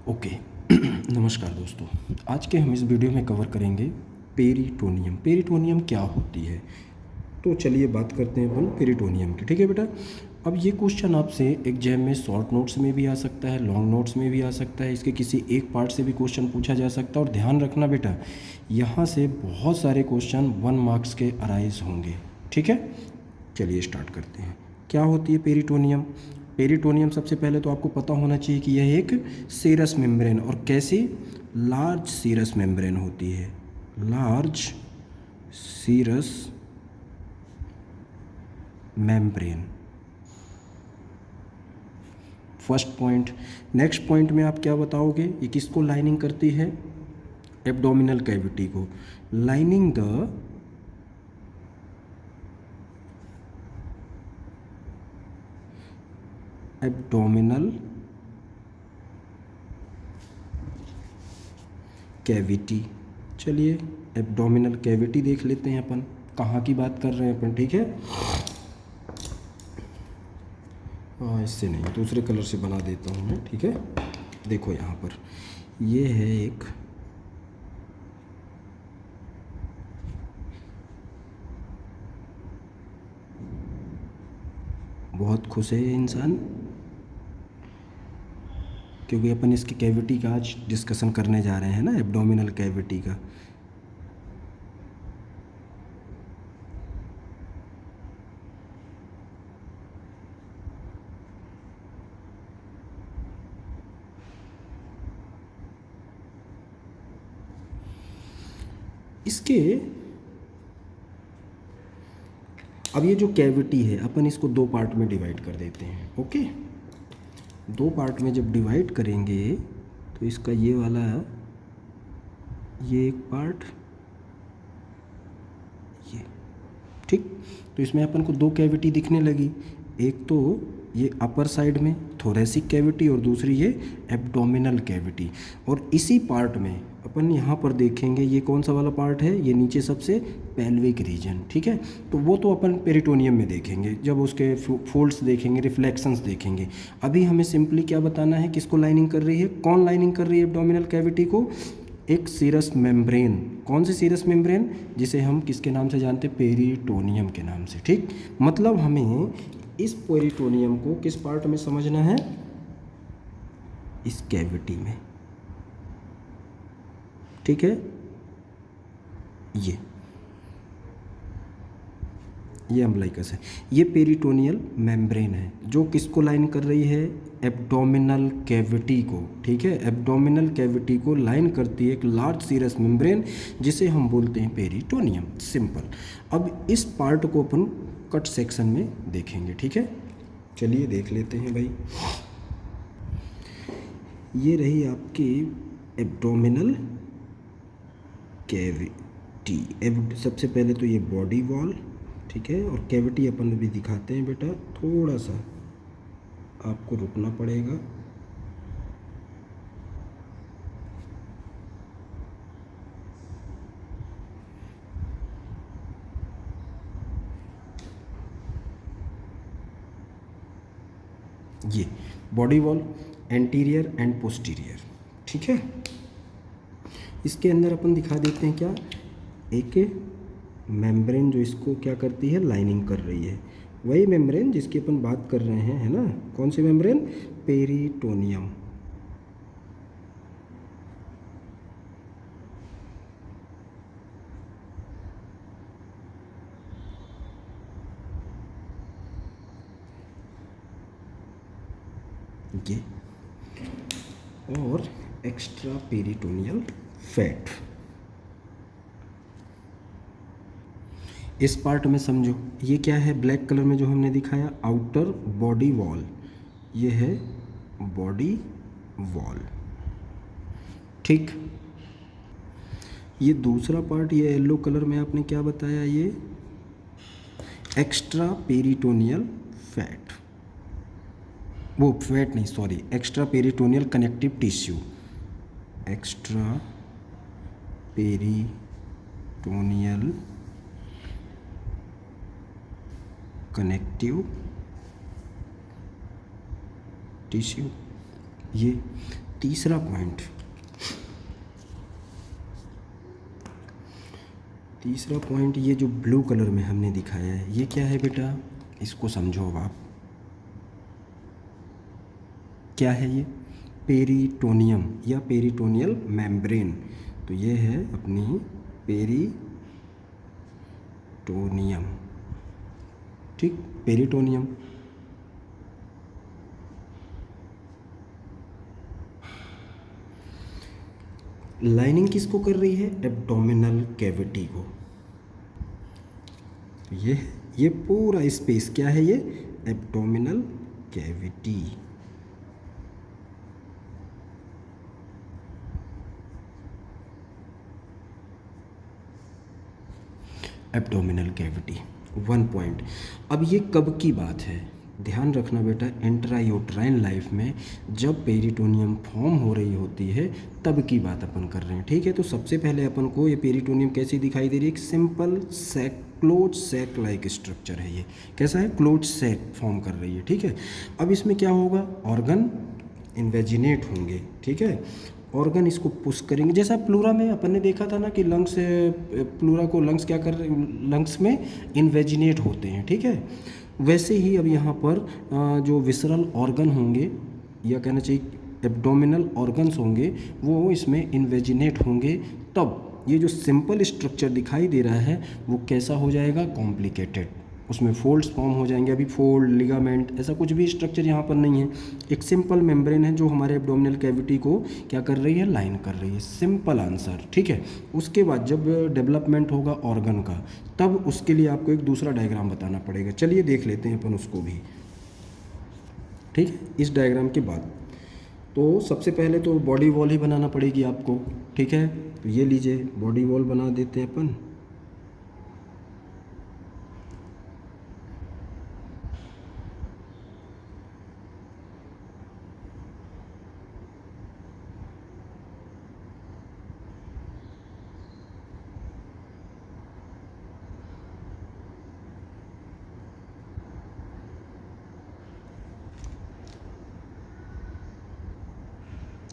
Okay. नमस्कार दोस्तों, आज के हम इस वीडियो में कवर करेंगे पेरिटोनियम। पेरिटोनियम क्या होती है, तो चलिए बात करते हैं अपन पेरिटोनियम की। ठीक है बेटा, अब ये क्वेश्चन आपसे एग्जाम में शॉर्ट नोट्स में भी आ सकता है, लॉन्ग नोट्स में भी आ सकता है, इसके किसी एक पार्ट से भी क्वेश्चन पूछा जा सकता है। और ध्यान रखना बेटा, यहाँ से बहुत सारे क्वेश्चन 1 मार्क्स के अराइज होंगे। ठीक है, चलिए स्टार्ट करते हैं। क्या होती है पेरिटोनियम? पेरिटोनियम सबसे पहले तो आपको पता होना चाहिए कि यह एक सीरस मेम्ब्रेन, और कैसी, लार्ज सीरस मेम्ब्रेन होती है। Large serous membrane, first point. Next point में आप क्या बताओगे, ये किसको लाइनिंग करती है? एब्डोमिनल कैविटी को। Lining the abdominal cavity. चलिए एब्डोमिनल कैविटी देख लेते हैं अपन, कहाँ की बात कर रहे हैं अपन। ठीक है, इससे नहीं, दूसरे कलर से बना देता हूँ मैं। ठीक है, देखो यहाँ पर ये है एक बहुत खुश है ये इंसान, क्योंकि अपन इसकी कैविटी का आज डिस्कशन करने जा रहे हैं ना, एब्डोमिनल कैविटी का। इसके अब ये जो कैविटी है, अपन इसको दो पार्ट में डिवाइड कर देते हैं। ओके, दो पार्ट में जब डिवाइड करेंगे तो इसका ये वाला, ये एक पार्ट, ये, ठीक। तो इसमें अपन को दो कैविटी दिखने लगी, एक तो ये अपर साइड में थोरेसिक कैविटी और दूसरी ये एब्डोमिनल कैविटी। और इसी पार्ट में अपन यहाँ पर देखेंगे, ये कौन सा वाला पार्ट है, ये नीचे सबसे पेल्विक रीजन। ठीक है, तो वो तो अपन पेरिटोनियम में देखेंगे, जब उसके फोल्ड्स देखेंगे, रिफ्लेक्शंस देखेंगे। अभी हमें सिंपली क्या बताना है, किसको लाइनिंग कर रही है, कौन लाइनिंग कर रही है एब्डोमिनल कैविटी को? एक सीरस मेम्ब्रेन। कौन सी सीरस मेम्ब्रेन? जिसे हम किसके नाम से जानते हैं, पेरिटोनियम के नाम से। ठीक, मतलब हमें इस पेरिटोनियम को किस पार्ट में समझना है, इस कैविटी में। ठीक है, ये अम्बलाइकस है, ये पेरिटोनियल मेम्ब्रेन है जो किसको लाइन कर रही है, एब्डोमिनल कैविटी को। ठीक है, एब्डोमिनल कैविटी को लाइन करती है एक लार्ज सीरस मेम्ब्रेन, जिसे हम बोलते हैं पेरिटोनियम। सिंपल। अब इस पार्ट को अपन कट सेक्शन में देखेंगे। ठीक है, चलिए देख लेते हैं भाई। ये रही आपकी एब्डोमिनल कैविटी। सबसे पहले तो ये बॉडी वॉल, ठीक है, और कैविटी अपन भी दिखाते हैं बेटा। थोड़ा सा आपको रुकना पड़ेगा। ये body wall, anterior and posterior. ठीक है, इसके अंदर अपन दिखा देते हैं क्या, एक मेम्ब्रेन जो इसको क्या करती है, लाइनिंग कर रही है। वही मेम्ब्रेन जिसकी अपन बात कर रहे हैं, है ना, कौन सी मेम्ब्रेन, पेरिटोनियम। ये और एक्स्ट्रा पेरिटोनियल फैट। इस पार्ट में समझो, ये क्या है, ब्लैक कलर में जो हमने दिखाया, आउटर बॉडी वॉल, ये है बॉडी वॉल। ठीक, ये दूसरा पार्ट, ये येलो कलर में आपने क्या बताया, ये एक्स्ट्रा पेरिटोनियल फैट, वो फैट नहीं, sorry, extra peritoneal connective tissue. Extra peritoneal connective tissue. ये तीसरा पॉइंट, तीसरा पॉइंट ये जो ब्लू कलर में हमने दिखाया है ये क्या है बेटा, इसको समझो अब आप। क्या है ये? पेरिटोनियम या पेरिटोनियल मेम्ब्रेन। तो ये है अपनी पेरिटोनियम, ठीक, पेरिटोनियम। लाइनिंग किसको कर रही है? एब्डोमिनल कैविटी को। तो ये पूरा स्पेस क्या है? ये abdominal cavity. Abdominal cavity 1 point. अब ये कब की बात है? ध्यान रखना बेटा, इंट्रायूट्राइन लाइफ में जब पेरिटोनियम फॉर्म हो रही होती है तब की बात अपन कर रहे हैं, ठीक है। तो सबसे पहले अपन को ये पेरिटोनियम कैसी दिखाई दे रही है? एक simple sac, close sac like structure है। ये कैसा है? क्लोज सैक फॉर्म कर रही है, ठीक है। अब इसमें क्या होगा? ऑर्गन इन्वेजिनेट होंगे, ठीक है। ऑर्गन इसको पुश करेंगे, जैसा प्लूरा में अपन ने देखा था ना कि लंग्स, प्लूरा को लंग्स क्या कर रहे हैं? लंग्स में इन्वेजिनेट होते हैं, ठीक है। वैसे ही अब यहाँ पर जो विसरल ऑर्गन होंगे या कहना चाहिए एब्डोमिनल ऑर्गन्स होंगे वो इसमें इन्वेजिनेट होंगे, तब ये जो सिंपल स्ट्रक्चर दिखाई दे रहा है वो कैसा हो जाएगा? कॉम्प्लिकेटेड। उसमें फोल्ड्स फॉर्म हो जाएंगे। अभी फोल्ड, लिगामेंट, ऐसा कुछ भी स्ट्रक्चर यहाँ पर नहीं है। एक सिंपल मेम्ब्रेन है जो हमारे एब्डोमिनल कैविटी को क्या कर रही है? लाइन कर रही है। सिंपल आंसर, ठीक है। उसके बाद जब डेवलपमेंट होगा ऑर्गन का तब उसके लिए आपको एक दूसरा डायग्राम बताना पड़ेगा। चलिए देख लेते हैं अपन उसको भी, ठीक है। इस डायग्राम के बाद तो सबसे पहले तो बॉडी वॉल ही बनाना पड़ेगी आपको, ठीक है। तो ये लीजिए, बॉडी वॉल बना देते हैं अपन।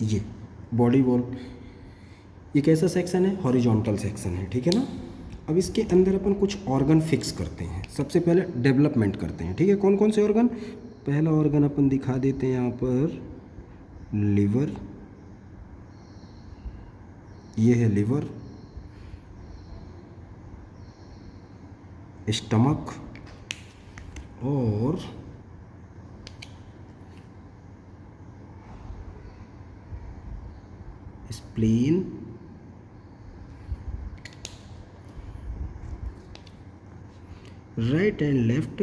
ये बॉडी वॉल, ये कैसा सेक्शन है? हॉरिजॉन्टल सेक्शन है, ठीक है ना। अब इसके अंदर अपन कुछ ऑर्गन फिक्स करते हैं। सबसे पहले डेवलपमेंट करते हैं, ठीक है। कौन कौन से ऑर्गन? पहला ऑर्गन अपन दिखा देते हैं यहाँ पर, लिवर। ये है लिवर, स्टमक और spleen, right and left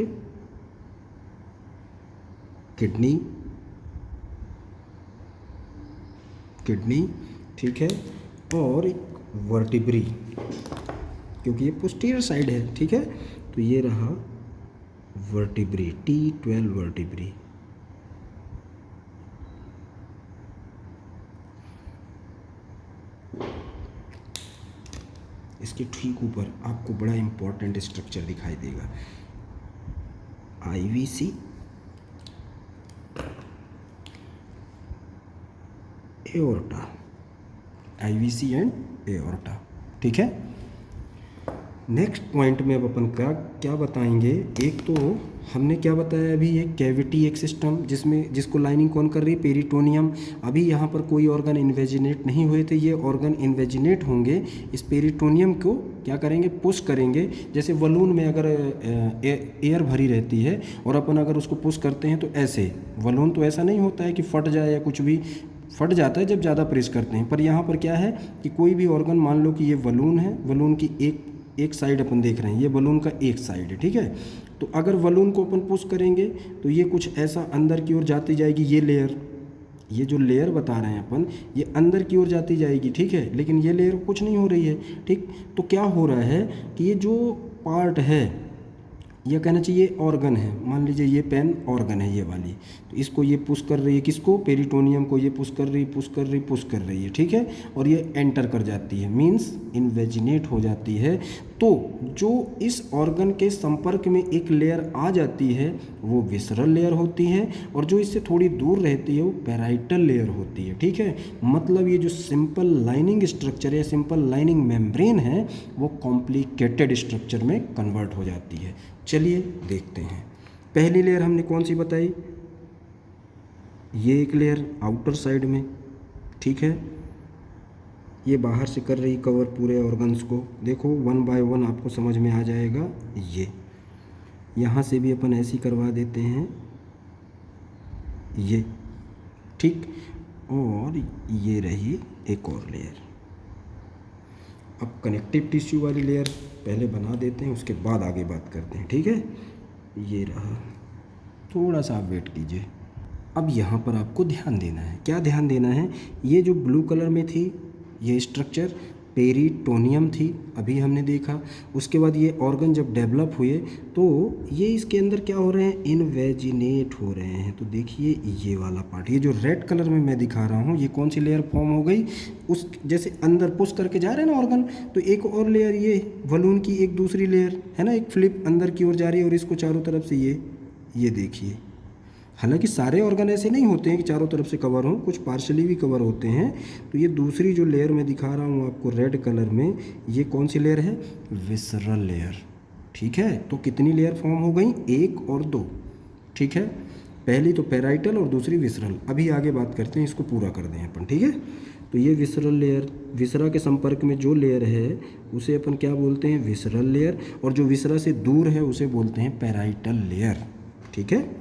kidney, ठीक है, और एक वर्टिब्री, क्योंकि ये पोस्टीरियर साइड है, ठीक है। तो ये रहा वर्टिब्री, T12 वर्टिब्री। इसके ठीक ऊपर आपको बड़ा इंपॉर्टेंट स्ट्रक्चर दिखाई देगा, IVC, aorta, IVC and aorta, ठीक है। नेक्स्ट पॉइंट में अब अपन क्या बताएंगे? एक तो हमने क्या बताया अभी, ये कैविटी एक सिस्टम जिसको लाइनिंग कौन कर रही है? पेरिटोनियम। अभी यहाँ पर कोई ऑर्गन इन्वेजिनेट नहीं हुए थे, ये ऑर्गन इन्वेजिनेट होंगे। इस पेरिटोनियम को क्या करेंगे? पुश करेंगे। जैसे बलून में अगर एयर भरी रहती है और अपन अगर उसको पुश करते हैं तो ऐसे, बलून तो ऐसा नहीं होता है कि फट जाए या कुछ भी, फट जाता है जब ज़्यादा प्रेस करते हैं। पर यहाँ पर क्या है कि कोई भी ऑर्गन, मान लो कि ये बलून है, बलून की एक साइड अपन देख रहे हैं, ये बलून का एक साइड है, ठीक है। तो अगर बलून को अपन पुश करेंगे तो ये कुछ ऐसा अंदर की ओर जाती जाएगी। ये लेयर, ये जो लेयर बता रहे हैं अपन, ये अंदर की ओर जाती जाएगी, ठीक है। लेकिन ये लेयर कुछ नहीं हो रही है, ठीक। तो क्या हो रहा है कि ये जो पार्ट है, यह कहना चाहिए ऑर्गन है, मान लीजिए ये पेन ऑर्गन है ये वाली, तो इसको ये पुश कर रही है, किसको? पेरिटोनियम को ये पुश कर रही है, ठीक है। और ये एंटर कर जाती है, मींस इन्वेजिनेट हो जाती है। तो जो इस ऑर्गन के संपर्क में एक लेयर आ जाती है वो विसरल लेयर होती है, और जो इससे थोड़ी दूर रहती है वो पैराइटल लेयर होती है। ठीक है, मतलब ये जो सिंपल लाइनिंग स्ट्रक्चर या सिंपल लाइनिंग मेम्ब्रेन है वो कॉम्प्लिकेटेड स्ट्रक्चर में कन्वर्ट हो जाती है। चलिए देखते हैं। पहली लेयर हमने कौन सी बताई, ये एक लेयर आउटर साइड में, ठीक है, ये बाहर से कर रही कवर पूरे ऑर्गन्स को। देखो वन बाय वन आपको समझ में आ जाएगा। ये यहाँ से भी अपन ऐसे ही करवा देते हैं, ये ठीक, और ये रही एक और लेयर। अब कनेक्टिव टिश्यू वाली लेयर पहले बना देते हैं, उसके बाद आगे बात करते हैं। ठीक है, ये रहा, थोड़ा सा आप वेट कीजिए। अब यहाँ पर आपको ध्यान देना है। क्या ध्यान देना है, ये जो ब्लू कलर में थी ये स्ट्रक्चर पेरिटोनियम थी, अभी हमने देखा। उसके बाद ये ऑर्गन जब डेवलप हुए तो ये इसके अंदर क्या हो रहे हैं, इनवेजिनेट हो रहे हैं। तो देखिए ये वाला पार्ट, ये जो रेड कलर में मैं दिखा रहा हूँ, ये कौन सी लेयर फॉर्म हो गई, उस जैसे अंदर पुश करके जा रहे हैं ना ऑर्गन, तो एक और लेयर ये बलून की एक दूसरी लेयर है ना, एक फ्लिप अंदर की ओर जा रही है, और इसको चारों तरफ से ये देखिए। हालांकि सारे ऑर्गन ऐसे नहीं होते हैं कि चारों तरफ से कवर हों, कुछ पार्शली भी कवर होते हैं। तो ये दूसरी जो लेयर मैं दिखा रहा हूँ आपको रेड कलर में, ये कौन सी लेयर है, विसरल लेयर। ठीक है, तो कितनी लेयर फॉर्म हो गई, एक और दो। ठीक है, पहली तो पैराइटल और दूसरी विसरल। अभी आगे बात करते हैं, इसको पूरा कर दें अपन। ठीक है, तो ये विसरल लेयर, विसरा के संपर्क में जो लेयर है उसे अपन क्या बोलते हैं, विसरल लेयर, और जो विसरा से दूर है उसे बोलते हैं पैराइटल लेयर। ठीक है,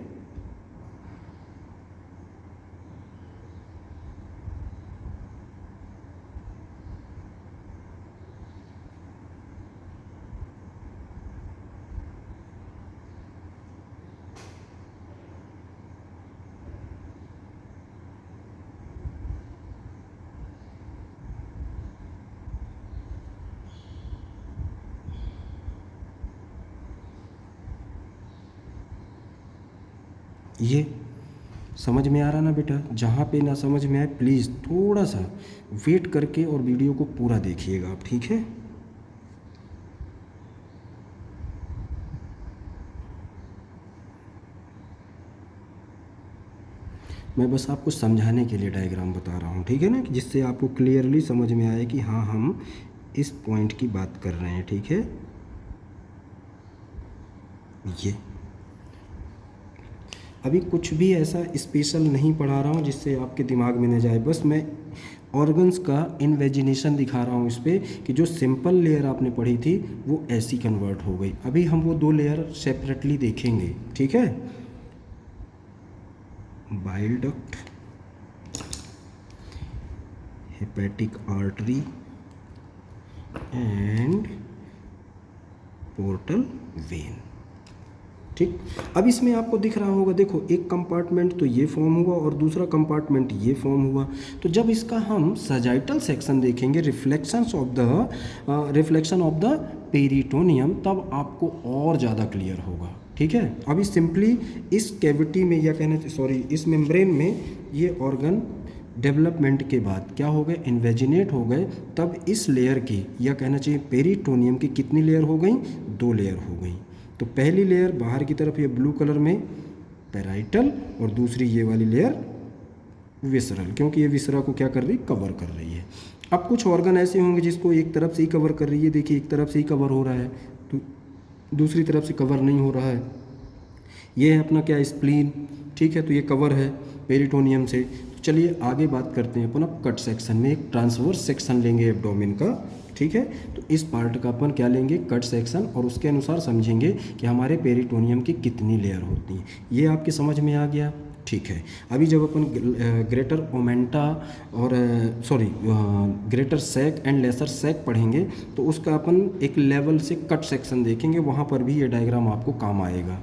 ये समझ में आ रहा ना बेटा। जहाँ पे ना समझ में आए प्लीज़ थोड़ा सा वेट करके और वीडियो को पूरा देखिएगा आप। ठीक है, मैं बस आपको समझाने के लिए डायग्राम बता रहा हूँ। ठीक है ना, जिससे आपको क्लियरली समझ में आए कि हाँ हम इस पॉइंट की बात कर रहे हैं। ठीक है, ये अभी कुछ भी ऐसा स्पेशल नहीं पढ़ा रहा हूँ जिससे आपके दिमाग में न जाए, बस मैं ऑर्गन्स का इन्वेजिनेशन दिखा रहा हूँ इस पर कि जो सिंपल लेयर आपने पढ़ी थी वो ऐसी कन्वर्ट हो गई। अभी हम वो दो लेयर सेपरेटली देखेंगे। ठीक है, bile duct, hepatic artery and portal vein. ठीक, अब इसमें आपको दिख रहा होगा, देखो एक कंपार्टमेंट तो ये फॉर्म हुआ और दूसरा कंपार्टमेंट ये फॉर्म हुआ। तो जब इसका हम सजाइटल सेक्शन देखेंगे, रिफ्लेक्शन ऑफ द पेरिटोनियम, तब आपको और ज़्यादा क्लियर होगा। ठीक है, अभी सिंपली इस कैविटी में या इस मेम्ब्रेन में ये ऑर्गन डेवलपमेंट के बाद क्या हो गए, इन्वेजिनेट हो गए, तब इस लेयर की या कहना चाहिए पेरिटोनियम की कितनी लेयर हो गई, दो लेयर हो गई। तो पहली लेयर बाहर की तरफ ये ब्लू कलर में पैराइटल, और दूसरी ये वाली लेयर विसरल, क्योंकि ये विसरा को क्या कर रही, कवर कर रही है। अब कुछ ऑर्गन ऐसे होंगे जिसको एक तरफ से ही कवर कर रही है, देखिए एक तरफ से ही कवर हो रहा है, तो दूसरी तरफ से कवर नहीं हो रहा है। ये है अपना क्या, स्प्लीन। ठीक है, तो ये कवर है पेरिटोनियम से। तो चलिए आगे बात करते हैं अपन अब कट सेक्शन में। एक ट्रांसवर्स सेक्शन लेंगे एब्डोमेन का। ठीक है, तो इस पार्ट का अपन क्या लेंगे, कट सेक्शन, और उसके अनुसार समझेंगे कि हमारे पेरिटोनियम की कितनी लेयर होती हैं। ये आपके समझ में आ गया। ठीक है, अभी जब अपन ग्रेटर ओमेंटा और greater sac and lesser sac पढ़ेंगे तो उसका अपन एक लेवल से कट सेक्शन देखेंगे, वहाँ पर भी ये डायग्राम आपको काम आएगा।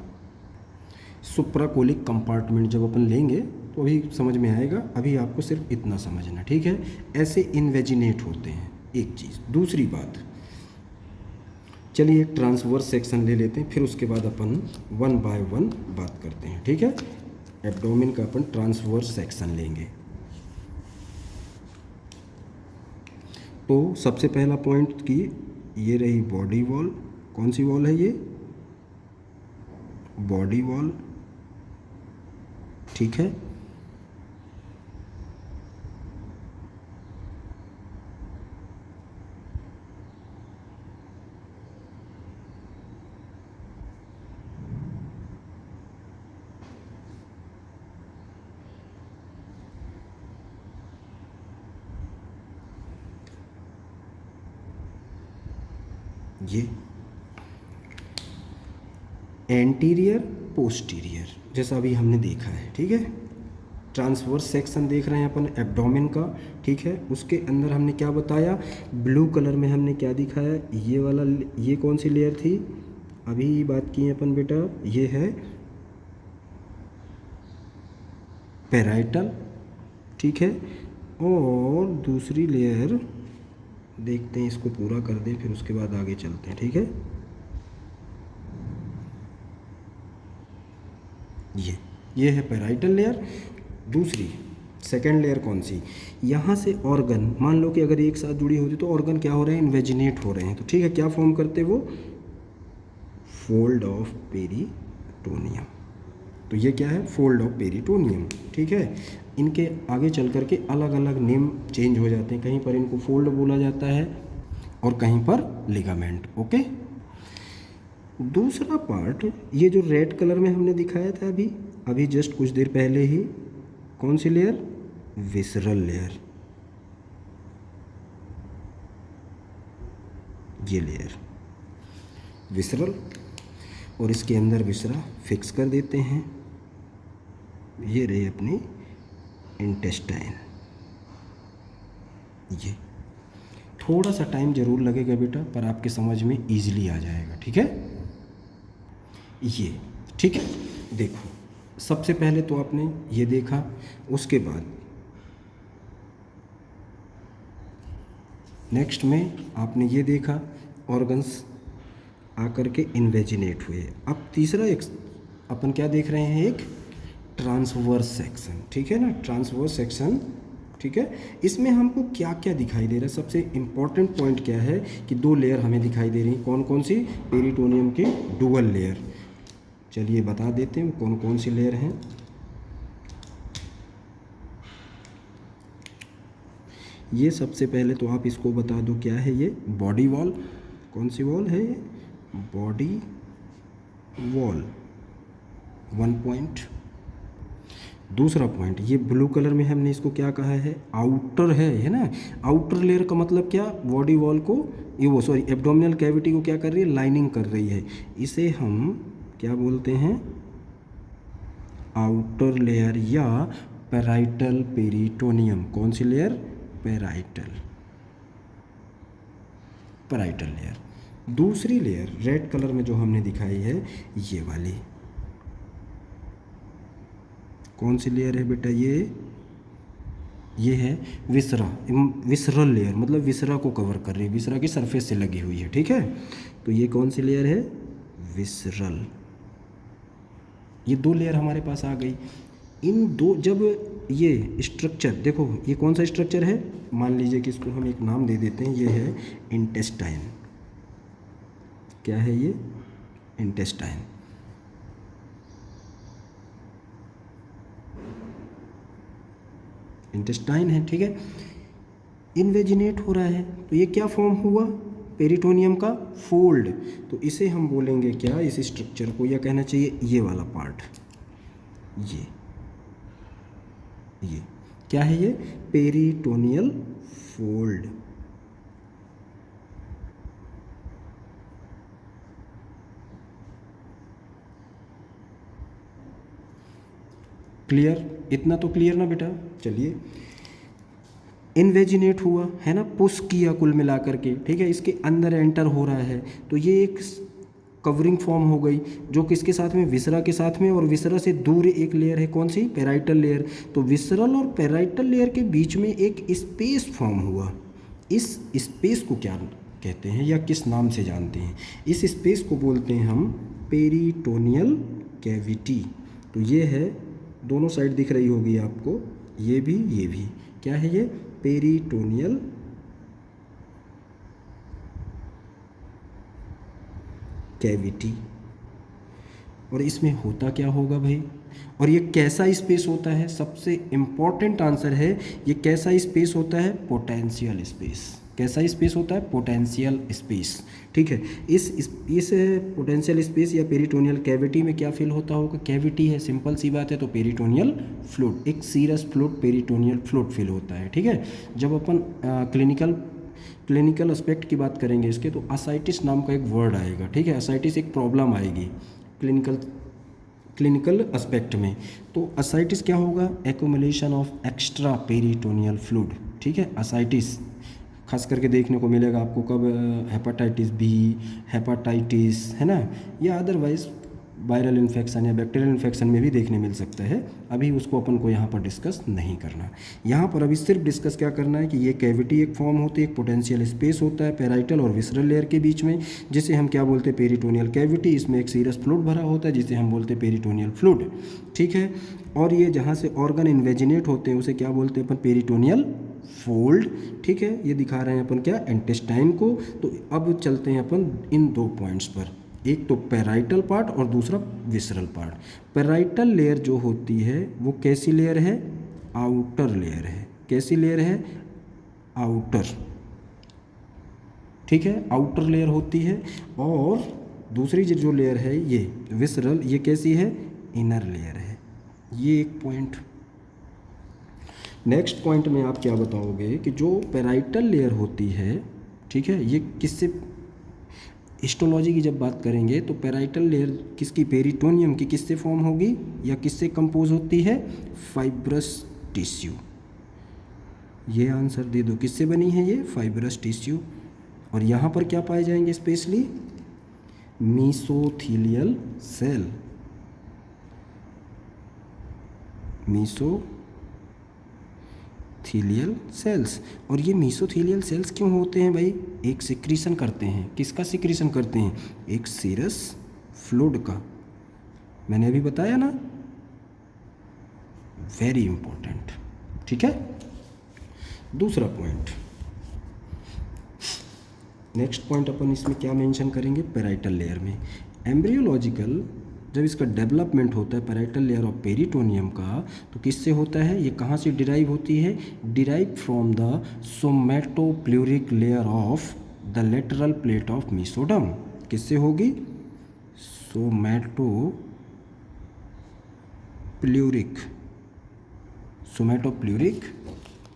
सुप्राकोलिक कंपार्टमेंट जब अपन लेंगे तो अभी समझ में आएगा, अभी आपको सिर्फ इतना समझना। ठीक है, ऐसे इन्वेजिनेट होते हैं, एक चीज़। दूसरी बात, चलिए एक ट्रांसवर्स सेक्शन ले लेते हैं, फिर उसके बाद अपन वन बाय वन बात करते हैं। ठीक है, एब्डोमेन का अपन ट्रांसवर्स सेक्शन लेंगे। तो सबसे पहला पॉइंट की ये रही बॉडी वॉल। कौन सी वॉल है ये? बॉडी वॉल, ठीक है। ये एंटीरियर पोस्टीरियर जैसा अभी हमने देखा है, ठीक है। ट्रांसवर्स सेक्शन देख रहे हैं अपन एब्डोमेन का, ठीक है। उसके अंदर हमने क्या बताया, ब्लू कलर में हमने क्या दिखाया, ये वाला, ये कौन सी लेयर थी अभी बात की अपन बेटा, ये है पैराइटल, ठीक है। और दूसरी लेयर देखते हैं, इसको पूरा कर दें फिर उसके बाद आगे चलते हैं, ठीक है। ये है पैराइटल लेयर। दूसरी सेकेंड लेयर कौन सी, यहाँ से ऑर्गन, मान लो कि अगर एक साथ जुड़ी होती तो ऑर्गन क्या हो रहे हैं, इन्वेजिनेट हो रहे हैं, तो ठीक है, क्या फॉर्म करते वो, फोल्ड ऑफ पेरिटोनियम। तो ये क्या है, फोल्ड ऑफ पेरिटोनियम, ठीक है। इनके आगे चल कर के अलग अलग नेम चेंज हो जाते हैं, कहीं पर इनको फोल्ड बोला जाता है और कहीं पर लिगामेंट, ओके। दूसरा पार्ट, ये जो रेड कलर में हमने दिखाया था अभी जस्ट कुछ देर पहले ही, कौन सी लेयर, विसरल लेयर, ये लेयर विसरल, और इसके अंदर विसरा फिक्स कर देते हैं। ये रही अपनी इंटेस्टाइन। ये थोड़ा सा टाइम ज़रूर लगेगा बेटा, पर आपके समझ में ईजिली आ जाएगा, ठीक है। ये ठीक है, देखो सबसे पहले तो आपने ये देखा, उसके बाद नेक्स्ट में आपने ये देखा ऑर्गन्स आकर के इन्वेजिनेट हुए। अब तीसरा एक अपन क्या देख रहे हैं, एक ट्रांसवर्स सेक्शन, ठीक है ना, ट्रांसवर्स सेक्शन, ठीक है। इसमें हमको क्या क्या दिखाई दे रहा है, सबसे इम्पॉर्टेंट पॉइंट क्या है कि दो लेयर हमें दिखाई दे रही हैं, कौन कौन सी, पेरिटोनियम की डुअल लेयर। चलिए बता देते हैं कौन कौन सी लेयर हैं। ये सबसे पहले तो आप इसको बता दो क्या है, ये बॉडी वॉल, कौन सी वॉल है ये, बॉडी वॉल, 1 पॉइंट। दूसरा पॉइंट, ये ब्लू कलर में हमने इसको क्या कहा है, आउटर है ना। आउटर लेयर का मतलब क्या, बॉडी वॉल को, ये वो सॉरी एब्डोमिनल कैविटी को क्या कर रही है, लाइनिंग कर रही है। इसे हम क्या बोलते हैं, आउटर लेयर या पैराइटल पेरिटोनियम। कौन सी लेयर, पैराइटल लेयर। दूसरी लेयर रेड कलर में जो हमने दिखाई है, ये वाली कौन सी लेयर है बेटा, ये है विसरल लेयर, मतलब विसरा को कवर कर रही है, विसरा की सरफेस से लगी हुई है, ठीक है। तो ये कौन सी लेयर है, विसरल। ये दो लेयर हमारे पास आ गई। इन दो, जब ये स्ट्रक्चर देखो, ये कौन सा स्ट्रक्चर है, मान लीजिए कि इसको हम एक नाम दे देते हैं, ये है इंटेस्टाइन। क्या है ये, इंटेस्टाइन। इंटेस्टाइन है, ठीक है। इन्वेजिनेट हो रहा है, तो ये क्या फॉर्म हुआ, पेरिटोनियम का फोल्ड। तो इसे हम बोलेंगे क्या, इस स्ट्रक्चर को, या कहना चाहिए ये वाला पार्ट, ये क्या है, ये पेरिटोनियल फोल्ड। क्लियर, इतना तो क्लियर ना बेटा। चलिए, इन्वेजिनेट हुआ है ना, पुश किया कुल मिलाकर के, ठीक है, इसके अंदर एंटर हो रहा है, तो ये एक कवरिंग फॉर्म हो गई, जो किसके साथ में, विसरा के साथ में, और विसरा से दूर एक लेयर है, कौन सी, पैराइटल लेयर। तो विसरल और पैराइटल लेयर के बीच में एक स्पेस फॉर्म हुआ। इस स्पेस को क्या कहते हैं या किस नाम से जानते हैं, इस स्पेस को बोलते हैं हम पेरिटोनियल कैविटी। तो ये है, दोनों साइड दिख रही होगी आपको, ये भी, क्या है ये, पेरिटोनियल कैविटी। और इसमें होता क्या होगा भाई, और ये कैसा स्पेस होता है, सबसे इम्पॉर्टेंट आंसर है ये कैसा स्पेस होता है, पोटेंशियल स्पेस। कैसा स्पेस होता है, पोटेंशियल स्पेस। ठीक है, इस पोटेंशियल स्पेस या पेरिटोनियल कैविटी में क्या फिल होता होगा, कैविटी है, सिंपल सी बात है, तो पेरिटोनियल फ्लूइड, एक serous fluid peritoneal fluid fill होता है। ठीक है, जब अपन क्लिनिकल एस्पेक्ट की बात करेंगे इसके, तो असाइटिस नाम का एक वर्ड आएगा। ठीक है, असाइटिस एक प्रॉब्लम आएगी क्लिनिकल एस्पेक्ट में। तो असाइटिस क्या होगा, accumulation of extra peritoneal fluid. ठीक है, असाइटिस खास करके देखने को मिलेगा आपको कब, हेपाटाइटिस बी, हेपाटाइटिस, है ना, या अदरवाइज वायरल इन्फेक्शन या बैक्टीरियल इन्फेक्शन में भी देखने मिल सकता है। अभी उसको अपन को यहाँ पर डिस्कस नहीं करना। यहाँ पर अभी सिर्फ डिस्कस क्या करना है कि ये कैविटी एक फॉर्म होती है, एक पोटेंशियल स्पेस होता है पैराइटल और विसरल लेयर के बीच में, जिसे हम क्या बोलते हैं, पेरिटोनियल कैविटी। इसमें एक सीरस फ्लूइड भरा होता है जिसे हम बोलते हैं पेरिटोनियल फ्लूइड। ठीक है, और ये जहाँ से ऑर्गन इन्वेजिनेट होते हैं उसे क्या बोलते हैं अपन, पेरिटोनियल फोल्ड। ठीक है, ये दिखा रहे हैं अपन क्या, इंटेस्टाइन को। तो अब चलते हैं अपन इन दो पॉइंट्स पर, एक तो पैराइटल पार्ट और दूसरा विसरल पार्ट। पैराइटल लेयर जो होती है वो कैसी लेयर है, आउटर लेयर है। कैसी लेयर है, आउटर। ठीक है, आउटर लेयर होती है। और दूसरी जो लेयर है ये विसरल, ये कैसी है, इनर लेयर है। ये एक पॉइंट। नेक्स्ट पॉइंट में आप क्या बताओगे कि जो पैराइटल लेयर होती है, ठीक है, ये किससे, हिस्टोलॉजी की जब बात करेंगे तो पैराइटल लेयर किसकी, पेरिटोनियम की किससे फॉर्म होगी या किससे कंपोज होती है, फाइब्रस टिश्यू। ये आंसर दे दो, किससे बनी है ये, फाइब्रस टिश्यू। और यहाँ पर क्या पाए जाएंगे स्पेशली, मीसोथीलियल सेल। मीसोथीलियल सेल्स। और ये मीसोथीलियल सेल्स क्यों होते हैं भाई, एक सिक्रीशन करते हैं, किसका सिक्रीशन करते हैं, एक सीरस फ्लूइड का। मैंने अभी बताया ना, वेरी इंपॉर्टेंट। ठीक है, दूसरा पॉइंट, नेक्स्ट पॉइंट अपन इसमें क्या मेंशन करेंगे, पैराइटल लेयर में एम्ब्रियोलॉजिकल जब इसका डेवलपमेंट होता है पैराइटल लेयर ऑफ पेरिटोनियम का, तो किससे होता है, ये कहाँ से डिराइव होती है, derive from the somatopleuric layer of the lateral plate of mesoderm. किससे होगी, सोमैटोप्लूरिक,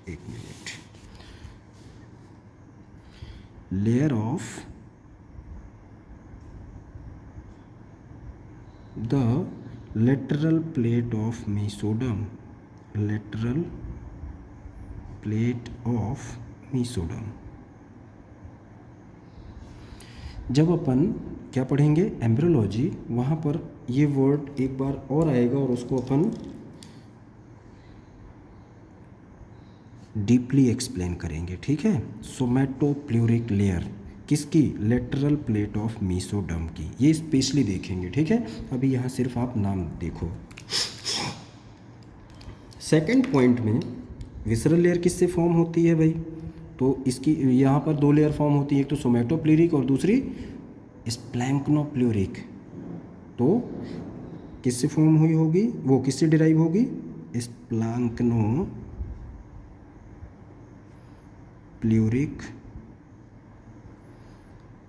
एक minute, layer of the lateral plate of mesoderm, lateral plate of mesoderm। जब अपन क्या पढ़ेंगे, एम्ब्रियोलॉजी, वहाँ पर ये वर्ड एक बार और आएगा और उसको अपन डीपली एक्सप्लेन करेंगे। ठीक है, सोमैटोप्लूरिक लेयर किसकी, लेटरल प्लेट ऑफ मीसोडर्म की, ये स्पेशली देखेंगे। ठीक है, अभी यहाँ सिर्फ आप नाम देखो। सेकंड पॉइंट में विसरल लेयर किससे फॉर्म होती है भाई, तो इसकी यहाँ पर दो लेयर फॉर्म होती है, एक तो सोमैटोप्लूरिक और दूसरी स्प्लैंक्नोप्लूरिक। तो किससे फॉर्म हुई होगी, वो किससे डिराइव होगी, स्प्लैंक्नोप्लूरिक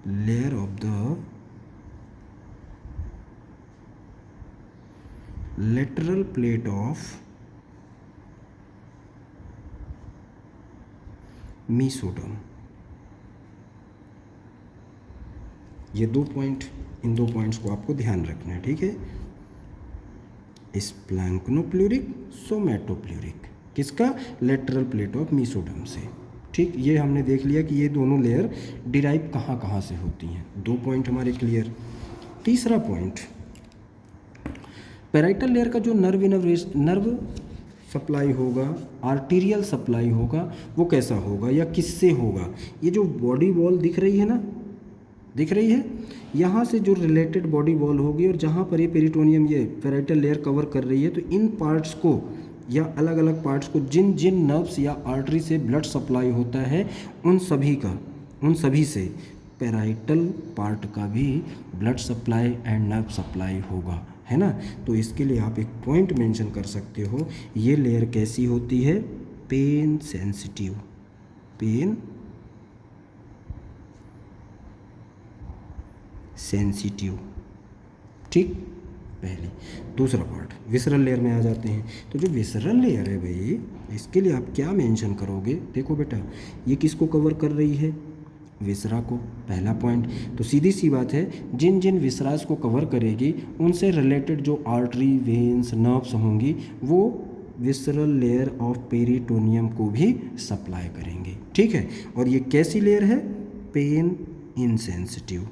layer of the lateral plate of mesoderm। ये दो पॉइंट, इन दो पॉइंट्स को आपको ध्यान रखना है। ठीक है, स्प्लैंक्नोप्लूरिक, सोमैटोप्लूरिक, किसका, लेटरल प्लेट ऑफ मीसोडर्म से। ठीक, ये हमने देख लिया कि ये दोनों लेयर डिराइव कहाँ से होती हैं। दो पॉइंट हमारे क्लियर। तीसरा पॉइंट, पैराइटल लेयर का जो नर्व सप्लाई होगा, आर्टीरियल सप्लाई होगा, वो कैसा होगा या किससे होगा। ये जो बॉडी वॉल दिख रही है ना, दिख रही है, यहाँ से जो रिलेटेड बॉडी वॉल होगी और जहाँ पर ये पेरिटोनियम ये पैराइटल लेयर कवर कर रही है, तो इन पार्ट्स को या अलग अलग पार्ट्स को जिन नर्व्स या आर्टरी से ब्लड सप्लाई होता है, उन सभी से पैराइटल पार्ट का भी blood supply and nerve supply होगा, है ना। तो इसके लिए आप एक पॉइंट मेंशन कर सकते हो, ये लेयर कैसी होती है, पेन सेंसिटिव, पेन सेंसिटिव, ठीक। पहले दूसरा पार्ट विसरल लेयर में आ जाते हैं। तो जो विसरल लेयर है भाई, इसके लिए आप क्या मेंशन करोगे, देखो बेटा ये किसको कवर कर रही है, विसरा को, पहला पॉइंट। तो सीधी सी बात है, जिन जिन विसरास को कवर करेगी उनसे रिलेटेड जो आर्टरी, वेन्स, नर्व्स होंगी वो विसरल लेयर ऑफ पेरिटोनियम को भी सप्लाई करेंगे, ठीक है। और ये कैसी लेयर है, पेन इनसेंसिटिव।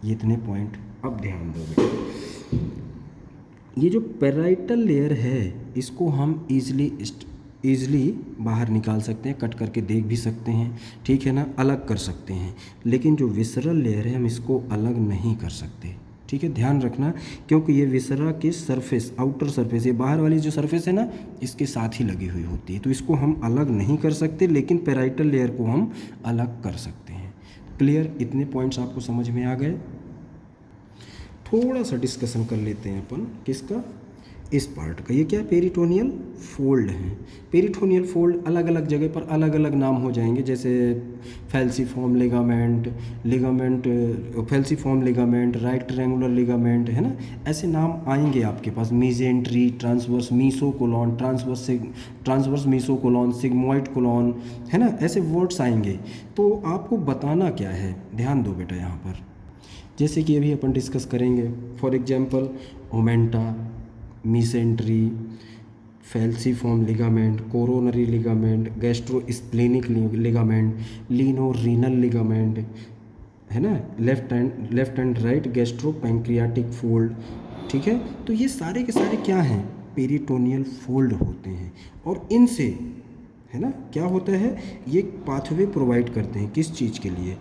ये इतने पॉइंट अब ध्यान दो बेटा। ये जो पैराइटल लेयर है इसको हम ईज़िली बाहर निकाल सकते हैं, कट करके देख भी सकते हैं, ठीक है ना, अलग कर सकते हैं। लेकिन जो विसरल लेयर है हम इसको अलग नहीं कर सकते, ठीक है, ध्यान रखना। क्योंकि ये विसरा के सरफेस, आउटर सरफेस, ये बाहर वाली जो सरफेस है ना, इसके साथ ही लगी हुई होती है। तो इसको हम अलग नहीं कर सकते, लेकिन पैराइटल लेयर को हम अलग कर सकते हैं। क्लियर, इतने पॉइंट्स आपको समझ में आ गए। थोड़ा सा डिस्कशन कर लेते हैं अपन किसका, इस पार्ट का। ये क्या, पेरिटोनियल फोल्ड है। पेरिटोनियल फोल्ड अलग अलग जगह पर अलग अलग नाम हो जाएंगे, जैसे falciform ligament, falciform ligament, right triangular ligament, है ना, ऐसे नाम आएंगे आपके पास। Mesentery, transverse mesocolon, transverse mesocolon, sigmoid colon, है ना, ऐसे वर्ड्स आएंगे। तो आपको बताना क्या है, ध्यान दो बेटा यहाँ पर। जैसे कि अभी अपन डिस्कस करेंगे, for example omenta, mesentery, falciform ligament, coronary ligament, gastrosplenic ligament, lieno renal ligament, है ना, left and right gastro pancreatic fold, ठीक है। तो ये सारे के सारे क्या हैं, पेरिटोनियल फोल्ड होते हैं। और इनसे, है ना, क्या होता है, ये पाथवे प्रोवाइड करते हैं किस चीज़ के लिए,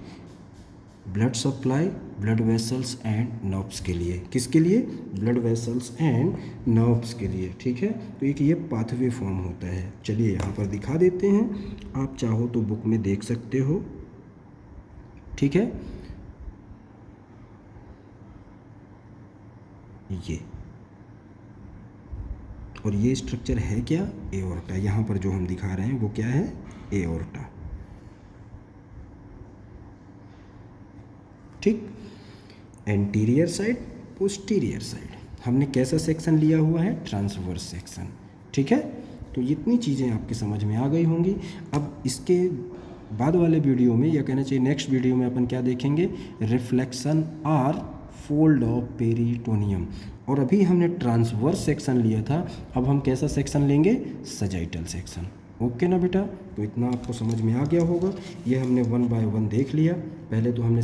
blood supply, blood vessels and nerves के लिए। किसके लिए, ब्लड वेसल्स एंड नर्व्स के लिए, ठीक है। तो एक ये पाथवे फॉर्म होता है। चलिए यहाँ पर दिखा देते हैं, आप चाहो तो बुक में देख सकते हो, ठीक है। ये और ये स्ट्रक्चर है क्या, एओर्टा। यहाँ पर जो हम दिखा रहे हैं वो क्या है, एओर्टा, ठीक। एंटीरियर साइड, पोस्टीरियर साइड, हमने कैसा सेक्शन लिया हुआ है, ट्रांसवर्स सेक्शन, ठीक है। तो इतनी चीज़ें आपके समझ में आ गई होंगी। अब इसके बाद वाले वीडियो में, या कहना चाहिए नेक्स्ट वीडियो में, अपन क्या देखेंगे, reflection or fold of peritoneum. और अभी हमने ट्रांसवर्स सेक्शन लिया था, अब हम कैसा सेक्शन लेंगे, सजाइटल सेक्शन। ओके ना बेटा, तो इतना आपको समझ में आ गया होगा। ये हमने 1 बाय 1 देख लिया। पहले तो हमने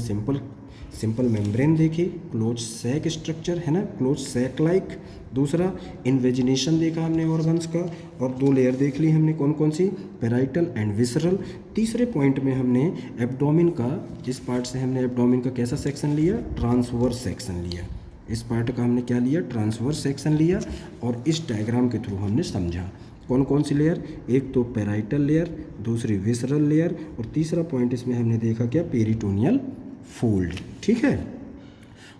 सिंपल मेम्ब्रेन देखी, क्लोज सैक स्ट्रक्चर, है ना, क्लोज सैक लाइक। दूसरा इन्वेजिनेशन देखा हमने ऑर्गन्स का, और 2 लेयर देख ली हमने, कौन कौन सी, पैराइटल एंड विसरल। तीसरे पॉइंट में हमने एब्डोमेन का, जिस पार्ट से हमने एब्डोमेन का कैसा सेक्शन लिया, ट्रांसवर्स सेक्शन लिया। इस पार्ट का हमने क्या लिया, ट्रांसवर्स सेक्शन लिया। और इस डायग्राम के थ्रू हमने समझा कौन कौन सी लेयर, एक तो पैराइटल लेयर, दूसरी विसरल लेयर, और तीसरा पॉइंट इसमें हमने देखा क्या, पेरिटोनियल फोल्ड, ठीक है।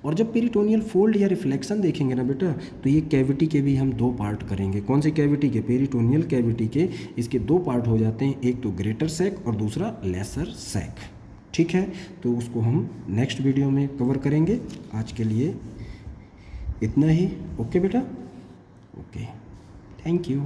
और जब पेरिटोनियल फोल्ड या रिफ्लेक्शन देखेंगे ना बेटा, तो ये कैविटी के भी हम 2 पार्ट करेंगे। कौन से कैविटी के, पेरिटोनियल कैविटी के। इसके 2 पार्ट हो जाते हैं, एक तो ग्रेटर सैक और दूसरा लेसर सैक, ठीक है। तो उसको हम नेक्स्ट वीडियो में कवर करेंगे। आज के लिए इतना ही। ओके बेटा, ओके, थैंक यू।